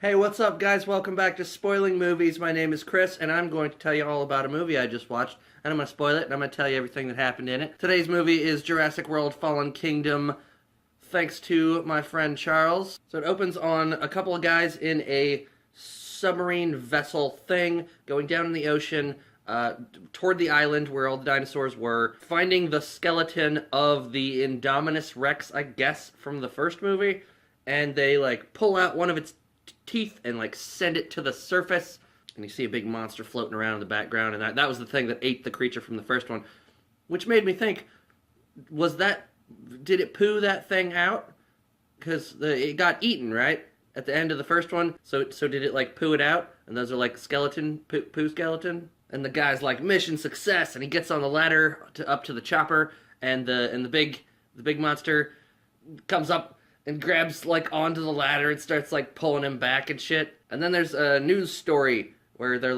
Hey, what's up, guys? Welcome back to Spoiling Movies. My name is Chris, and I'm going to tell you all about a movie I just watched, and I'm going to spoil it, and I'm going to tell you everything that happened in it. Today's movie is Jurassic World Fallen Kingdom, thanks to my friend Charles. So it opens on a couple of guys in a submarine vessel thing going down in the ocean toward the island where all the dinosaurs were, finding the skeleton of the Indominus Rex, I guess, from the first movie, and they, pull out one of its teeth and send it to the surface, and you see a big monster floating around in the background, and that was the thing that ate the creature from the first one, which made me think, did it poo that thing out? Because it got eaten, right, at the end of the first one, so did it poo it out? And those are skeleton, poo skeleton? And the guy's mission success, and he gets on the ladder up to the chopper, and the big monster comes up and grabs onto the ladder and starts pulling him back and shit. And then there's a news story where they're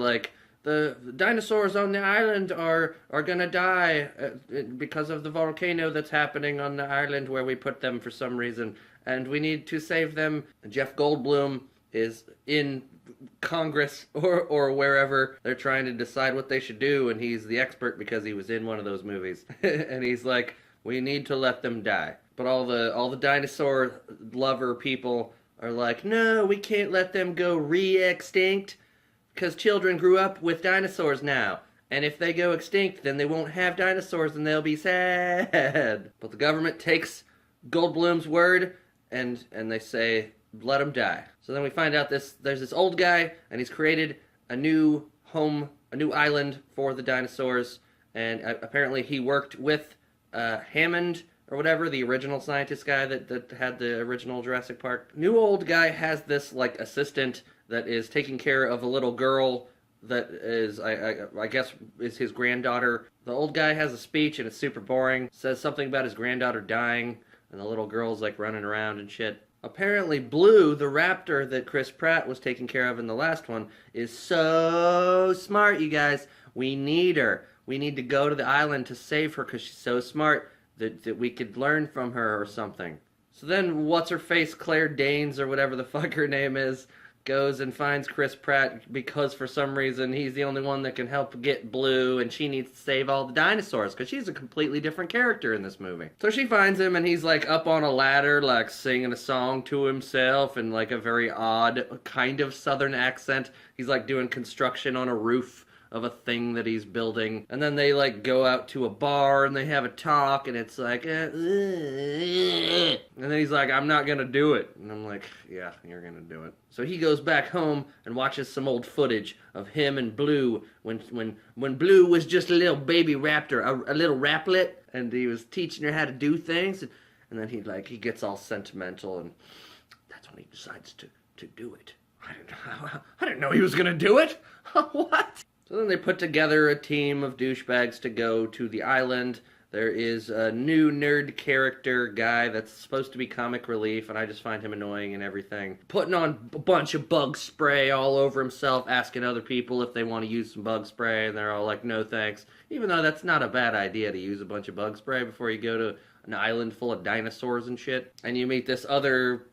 the dinosaurs on the island are gonna die because of the volcano that's happening on the island where we put them for some reason, and we need to save them. And Jeff Goldblum is in Congress or wherever they're trying to decide what they should do, and he's the expert because he was in one of those movies. And he's we need to let them die. But all the dinosaur lover people are no, we can't let them go re-extinct, because children grew up with dinosaurs now. And if they go extinct, then they won't have dinosaurs and they'll be sad. But the government takes Goldblum's word and they say, let him die. So then we find out there's this old guy, and he's created a new home, a new island for the dinosaurs. And apparently he worked with Hammond, or whatever, the original scientist guy that had the original Jurassic Park. New old guy has this, assistant that is taking care of a little girl that is, I guess, is his granddaughter. The old guy has a speech, and it's super boring. Says something about his granddaughter dying, and the little girl's, running around and shit. Apparently Blue, the raptor that Chris Pratt was taking care of in the last one, is so smart, you guys. We need her. We need to go to the island to save her because she's so smart. That we could learn from her or something. So then what's-her-face, Claire Danes, or whatever the fuck her name is, goes and finds Chris Pratt because for some reason he's the only one that can help get Blue, and she needs to save all the dinosaurs because she's a completely different character in this movie. So she finds him, and he's up on a ladder singing a song to himself in a very odd kind of southern accent. He's doing construction on a roof of a thing that he's building, and then they go out to a bar and they have a talk, and it's and then he's I'm not gonna do it, and I'm yeah, you're gonna do it. So he goes back home and watches some old footage of him and Blue when Blue was just a little baby raptor, a little raplet, and he was teaching her how to do things, and then he gets all sentimental, and that's when he decides to do it. I didn't know he was gonna do it. What? So then they put together a team of douchebags to go to the island. There is a new nerd character guy that's supposed to be comic relief, and I just find him annoying and everything. Putting on a bunch of bug spray all over himself, asking other people if they want to use some bug spray, and they're all no thanks. Even though that's not a bad idea to use a bunch of bug spray before you go to an island full of dinosaurs and shit. And you meet this other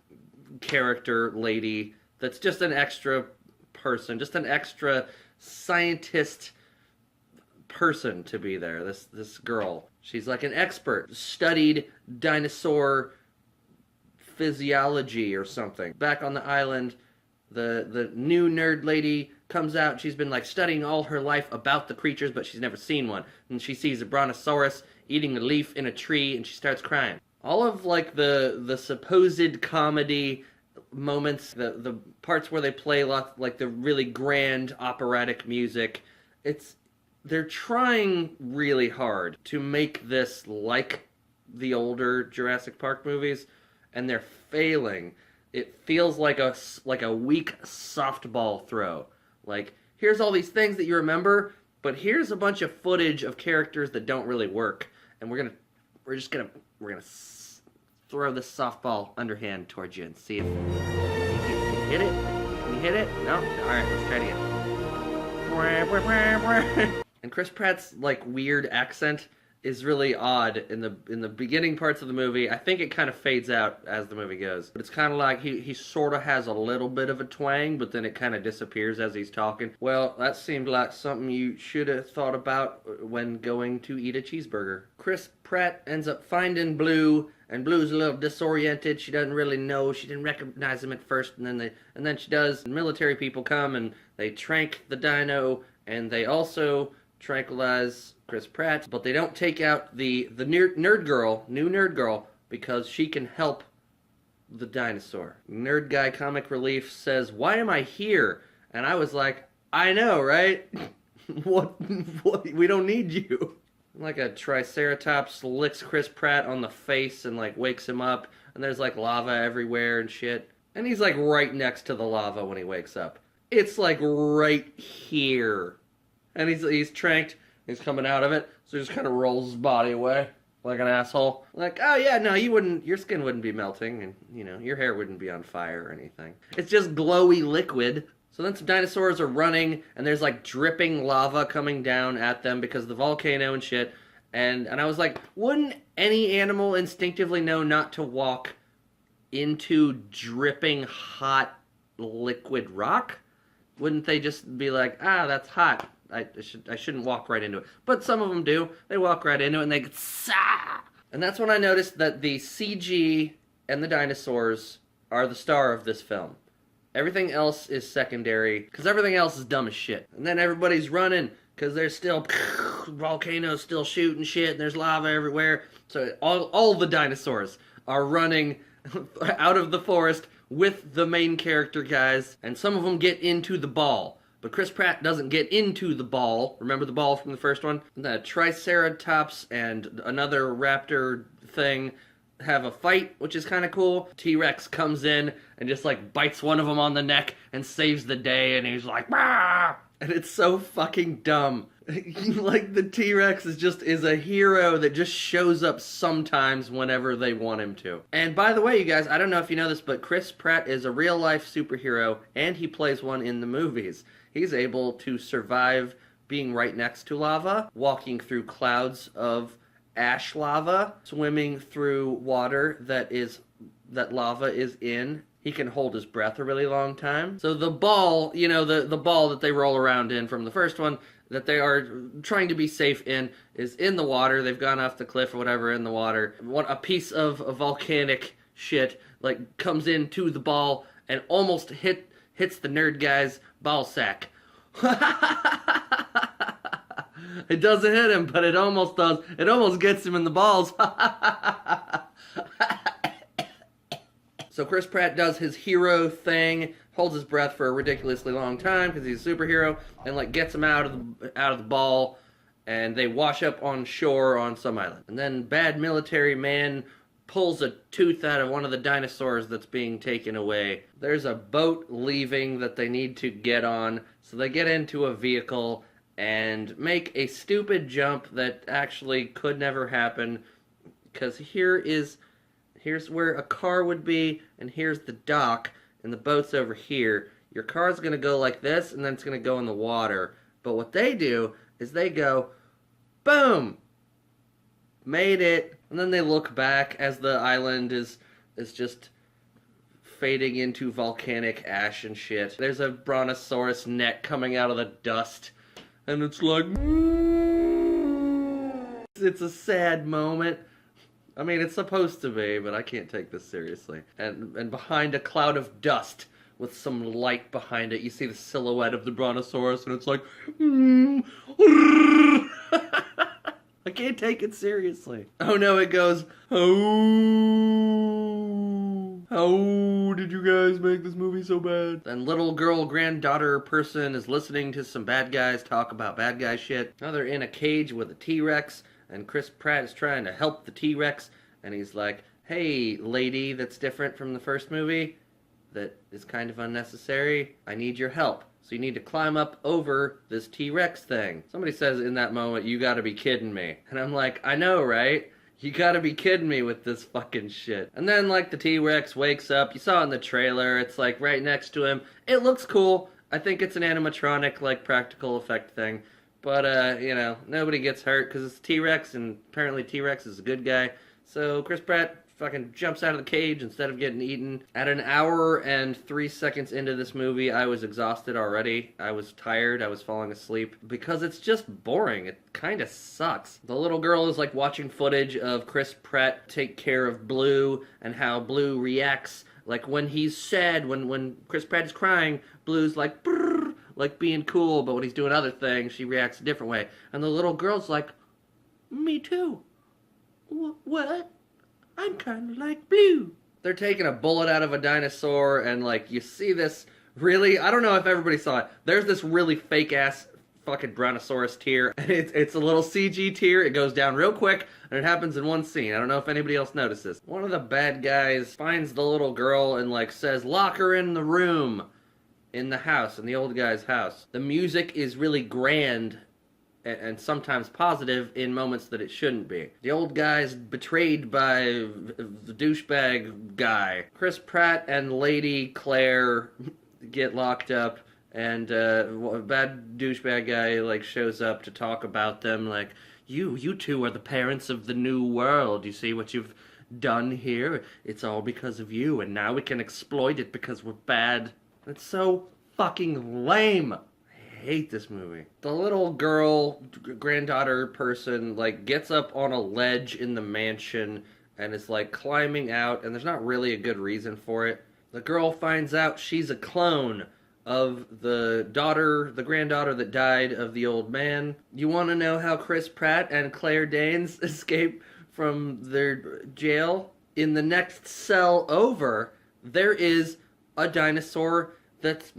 character lady that's just an extra person, just an extra scientist person to be there. This girl, she's an expert, studied dinosaur physiology or something. Back on the island, the new nerd lady comes out. She's been studying all her life about the creatures, but she's never seen one, and she sees a brontosaurus eating a leaf in a tree, and she starts crying. All of the supposed comedy moments, the parts where they play lots the really grand operatic music, they're trying really hard to make this like the older Jurassic Park movies, and they're failing. It feels like a weak softball throw. Here's all these things that you remember, but here's a bunch of footage of characters that don't really work, and we're gonna throw this softball underhand towards you and see if you can hit it. Can you hit it? No? Alright, let's try it again. And Chris Pratt's weird accent is really odd in the beginning parts of the movie. I think it kind of fades out as the movie goes. But it's kind of like he sort of has a little bit of a twang, but then it kind of disappears as he's talking. Well, that seemed like something you should have thought about when going to eat a cheeseburger. Chris Pratt ends up finding Blue, and Blue's a little disoriented. She doesn't really know. She didn't recognize him at first, and then she does. Military people come and they trank the dino, and they also tranquilize Chris Pratt, but they don't take out the new nerd girl, because she can help the dinosaur. Nerd guy comic relief says, "Why am I here?" And I was like, I know, right? what we don't need you. Like a triceratops licks Chris Pratt on the face and like wakes him up, and there's like lava everywhere and shit. And he's like right next to the lava when he wakes up. It's like right here. And he's tranked, he's coming out of it, so he just kind of rolls his body away like an asshole. Like, oh yeah, no, your skin wouldn't be melting, and your hair wouldn't be on fire or anything. It's just glowy liquid. So then some dinosaurs are running, and there's like dripping lava coming down at them because of the volcano and shit. And I was like, wouldn't any animal instinctively know not to walk into dripping hot liquid rock? Wouldn't they just be like, that's hot, I shouldn't walk right into it? But some of them do. They walk right into it and they get Sah! And that's when I noticed that the CG and the dinosaurs are the star of this film. Everything else is secondary, because everything else is dumb as shit. And then everybody's running, because there's still volcanoes still shooting shit, and there's lava everywhere. So all the dinosaurs are running out of the forest with the main character guys, and some of them get into the ball. But Chris Pratt doesn't get into the ball. Remember the ball from the first one? The Triceratops and another raptor thing have a fight, which is kind of cool. T-Rex comes in and just like bites one of them on the neck and saves the day, and he's like, "Bah!" And it's so fucking dumb. Like the T-Rex is a hero that just shows up sometimes whenever they want him to. And by the way, you guys, I don't know if you know this, but Chris Pratt is a real life superhero, and he plays one in the movies. He's able to survive being right next to lava, walking through clouds of ash lava, swimming through water that lava is in. He can hold his breath a really long time. So the ball, the ball that they roll around in from the first one, that they are trying to be safe in, is in the water. They've gone off the cliff or whatever in the water. A piece of volcanic shit like comes into the ball and almost hits the nerd guy's ball sack. It doesn't hit him, but it almost does. It almost gets him in the balls. So Chris Pratt does his hero thing, holds his breath for a ridiculously long time because he's a superhero, and like gets him out of the ball, and they wash up on shore on some island. And then bad military man pulls a tooth out of one of the dinosaurs that's being taken away. There's a boat leaving that they need to get on, so they get into a vehicle and make a stupid jump that actually could never happen, because here's where a car would be, and here's the dock, and the boat's over here. Your car's gonna go like this, and then it's gonna go in the water. But what they do is they go, boom! Made it. And then they look back as the island is just fading into volcanic ash and shit. There's a brontosaurus neck coming out of the dust, and it's like, it's a sad moment. I mean, it's supposed to be, but I can't take this seriously. And behind a cloud of dust with some light behind it, you see the silhouette of the brontosaurus, and it's like, I can't take it seriously. Oh no, it goes, oh, how did you guys make this movie so bad? And little girl granddaughter person is listening to some bad guys talk about bad guy shit. Now they're in a cage with a T-Rex, and Chris Pratt is trying to help the T-Rex, and he's like, hey, lady that's different from the first movie, that is kind of unnecessary, I need your help. So you need to climb up over this T-Rex thing. Somebody says in that moment, you gotta be kidding me. And I'm like, I know, right? You gotta be kidding me with this fucking shit. And then, like, the T-Rex wakes up. You saw it in the trailer. It's, like, right next to him. It looks cool. I think it's an animatronic, like, practical effect thing. But, you know, nobody gets hurt because it's T-Rex, and apparently T-Rex is a good guy. So Chris Pratt fucking jumps out of the cage instead of getting eaten. At an hour and 3 seconds into this movie, I was exhausted already. I was tired. I was falling asleep because it's just boring. It kind of sucks. The little girl is like watching footage of Chris Pratt take care of Blue and how Blue reacts. Like when he's sad, when Chris Pratt is crying, Blue's like, brrr, like being cool, but when he's doing other things, she reacts a different way. And the little girl's like, me too. What? I'm kind of like Blue. They're taking a bullet out of a dinosaur, and like you see this really, I don't know if everybody saw it. There's this really fake ass fucking Brontosaurus tear. It's a little CG tear. It goes down real quick, and it happens in one scene. I don't know if anybody else noticed this. One of the bad guys finds the little girl and like says, lock her in the room in the house, in the old guy's house. The music is really grand and sometimes positive in moments that it shouldn't be. The old guy's betrayed by the douchebag guy. Chris Pratt and Lady Claire get locked up, and a bad douchebag guy like shows up to talk about them, like, you two are the parents of the new world. You see what you've done here? It's all because of you, and now we can exploit it because we're bad. It's so fucking lame. Hate this movie. The little girl, granddaughter person, like gets up on a ledge in the mansion and is like climbing out, and there's not really a good reason for it. The girl finds out she's a clone of the granddaughter that died of the old man. You want to know how Chris Pratt and Claire Danes escape from their jail? In the next cell over, there is a dinosaur that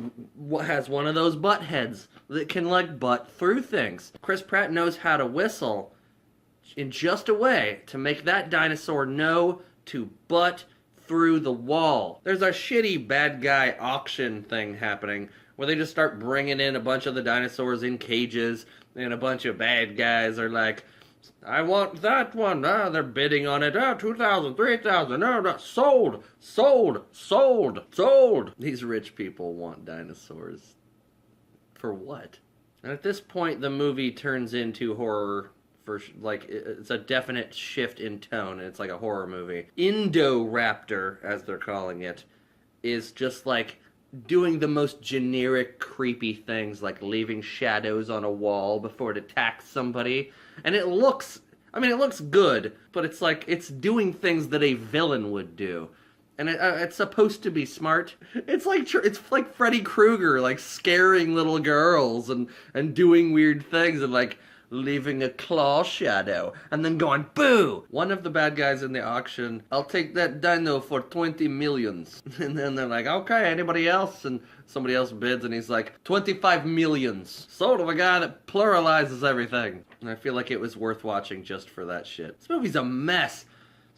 has one of those butt heads that can like butt through things. Chris Pratt knows how to whistle in just a way to make that dinosaur know to butt through the wall. There's a shitty bad guy auction thing happening where they just start bringing in a bunch of the dinosaurs in cages, and a bunch of bad guys are like, I want that one. They're bidding on it. 2,000, 3,000. No, sold. These rich people want dinosaurs. For what? And at this point, the movie turns into horror. It's a definite shift in tone, and it's like a horror movie. Indoraptor, as they're calling it, is just like doing the most generic, creepy things, like leaving shadows on a wall before it attacks somebody. And it looks good, but it's like, it's doing things that a villain would do. And it's supposed to be smart. It's like Freddy Krueger, like scaring little girls and doing weird things and like leaving a claw shadow and then going boo. One of the bad guys in the auction, I'll take that dino for 20 millions. And then they're like, okay, anybody else? And somebody else bids, and he's like, 25 millions. Sold to a guy that pluralizes everything. And I feel like it was worth watching just for that shit. This movie's a mess.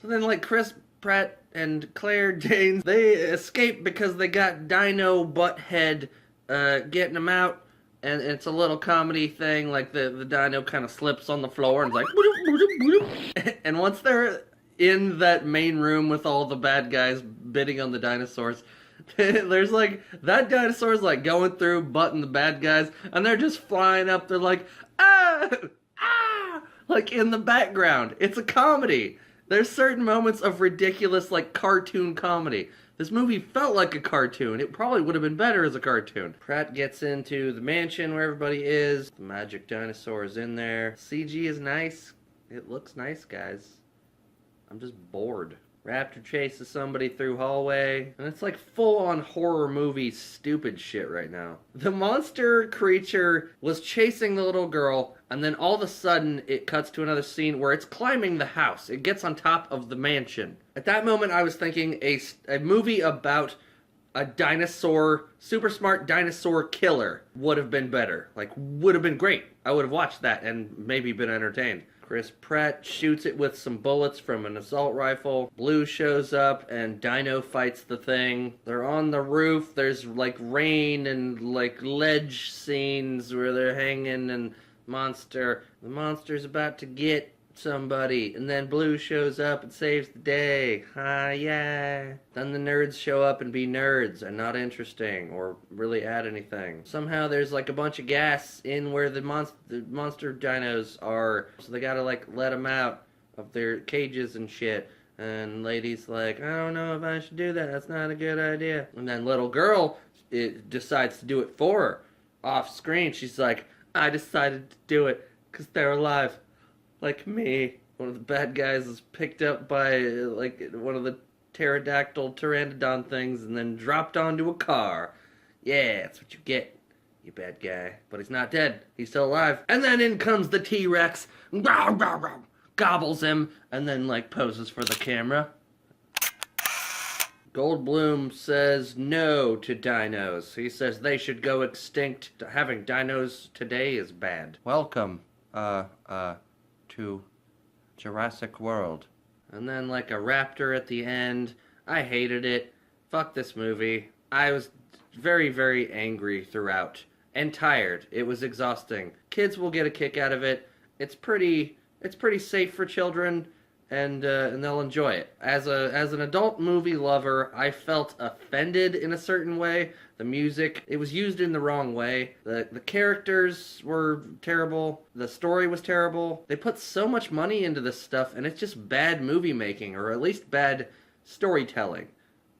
So then like Chris Pratt and Claire Danes, they escape because they got Dino Butthead getting them out. And it's a little comedy thing, like the dino kind of slips on the floor and it's like... And once they're in that main room with all the bad guys bidding on the dinosaurs, there's like, that dinosaur's like going through, butting the bad guys, and they're just flying up, they're like, ah! Like in the background. It's a comedy. There's certain moments of ridiculous, like, cartoon comedy. This movie felt like a cartoon. It probably would have been better as a cartoon. Pratt gets into the mansion where everybody is. The magic dinosaur is in there. CG is nice. It looks nice, guys. I'm just bored. Raptor chases somebody through hallway. And it's like full-on horror movie stupid shit right now. The monster creature was chasing the little girl, and then all of a sudden it cuts to another scene where it's climbing the house. It gets on top of the mansion. At that moment I was thinking a movie about a dinosaur, super smart dinosaur killer would have been better. Like, would have been great. I would have watched that and maybe been entertained. Chris Pratt shoots it with some bullets from an assault rifle. Blue shows up and Dino fights the thing. They're on the roof. There's like rain and like ledge scenes where they're hanging, and the monster's about to get somebody, and then Blue shows up and saves the day. Yeah. Then the nerds show up and be nerds and not interesting or really add anything. Somehow there's like a bunch of gas in where the monster dinos are, so they gotta like let them out of their cages and shit. And lady's like, I don't know if I should do that. That's not a good idea. And then little girl decides to do it for her. Off screen, she's like, I decided to do it because they're alive. Like me. One of the bad guys is picked up by like one of the pterodactyl pteranodon things and then dropped onto a car. Yeah, that's what you get, you bad guy. But he's not dead. He's still alive. And then in comes the T-Rex. Gobbles him and then like poses for the camera. Goldblum says no to dinos. He says they should go extinct. Having dinos today is bad. Welcome, to Jurassic World. And then like a raptor at the end. I hated it. Fuck this movie. I was very, very angry throughout. And tired. It was exhausting. Kids will get a kick out of it. It's pretty safe for children. And they'll enjoy it. As an adult movie lover, I felt offended in a certain way. The music, it was used in the wrong way. The characters were terrible. The story was terrible. They put so much money into this stuff, and it's just bad movie making, or at least bad storytelling.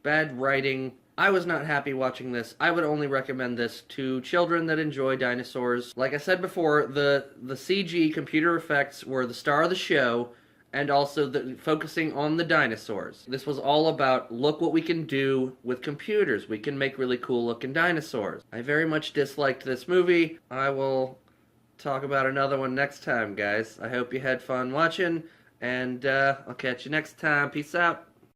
Bad writing. I was not happy watching this. I would only recommend this to children that enjoy dinosaurs. Like I said before, the CG computer effects were the star of the show, and also focusing on the dinosaurs. This was all about, look what we can do with computers. We can make really cool looking dinosaurs. I very much disliked this movie. I will talk about another one next time, guys. I hope you had fun watching, and I'll catch you next time. Peace out.